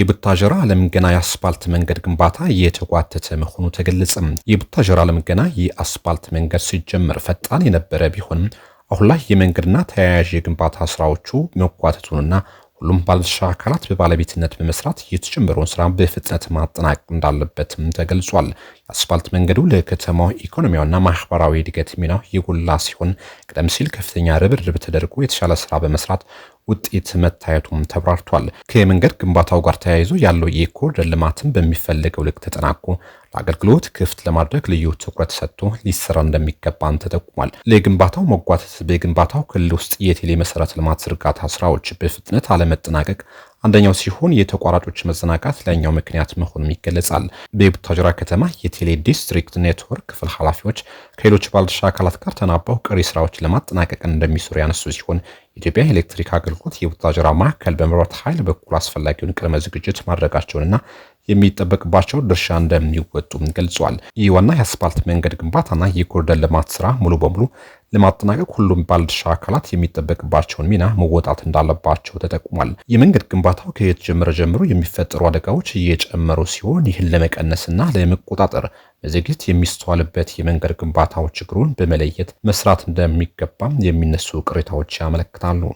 የቡታጀራ ዓለም ገና የአስፓልት መንገድ ግንባታ እየተጓተተ መሆኑ ተገለጸ። የቡታጀራ ዓለም ገና የአስፓልት መንገድ ሲጀመር ፈጣን የነበረ ቢሆንም አሁን ላይ የመንገድና ተያያዥ የግንባታ ስራዎቹ መጓተቱንና ሁሉም ባለድርሻ አካላት በባለቤትነት በመስራት የተጀመረውን ስራ በፍጥነት ማጠናቀቅ እንዳለበትም ተገልጿል። የአስፓልት መንገዱ ለከተማው ኢኮኖሚያዊና ማህበራዊ እድገት ሚናው የጎላ ሲሆን ቀደም ሲል ከፍተኛ ርብርብ ተደርጎ የተሻለ ስራ በመስራት ውጤት መታየቱም ተብራርቷል። ከመንገድ ግንባታው ጋር ተያይዞ ያለው የኮሪደር ልማትን በሚፈልገው ልክ ተጠናቆ ለአገልግሎት ክፍት ለማድረግ ልዩ ትኩረት ሰጥቶ ሊሰራ እንደሚገባም ተጠቁሟል። ለግንባታው መጓተት በግንባታው ክልል ውስጥ የቴሌ መሰረተ ልማት ዝርጋታ ስራዎች በፍጥነት አለመጠናቀቅ አንደኛው ሲሆን የተቋራጮች መዘናጋት ላይኛው ምክንያት መሆኑም ይገለጻል። በቡታጀራ ከተማ የቴሌ ዲስትሪክት ኔትወርክ ክፍል ኃላፊዎች ከሌሎች ባለድርሻ አካላት ጋር ተናበው ቀሪ ስራዎች ለማጠናቀቅ እንደሚሰሩ ያነሱ ሲሆን የኢትዮጵያ ኤሌክትሪክ አገልግሎት የቡታጀራ ማዕከል በመብራት ኃይል በኩል አስፈላጊውን ቅድመ ዝግጅት ማድረጋቸውንና የሚጠበቅባቸው ድርሻ እንደሚወጡም ገልጿል። ይህ ዋና የአስፓልት መንገድ ግንባታና የኮሪደር ልማት ስራ ሙሉ በሙሉ ለማጠናቀቅ ሁሉም ባለድርሻ አካላት የሚጠበቅባቸውን ሚና መወጣት እንዳለባቸው ተጠቁሟል። የመንገድ ግንባታው ከተጀመረ ጀምሮ የሚፈጠሩ አደጋዎች እየጨመሩ ሲሆን ይህን ለመቀነስና ለመቆጣጠር መዘግየት የሚስተዋልበት የመንገድ ግንባታው ችግሩን በመለየት መስራት እንደሚገባም የሚነሱ ቅሬታዎች ያመለክታሉ።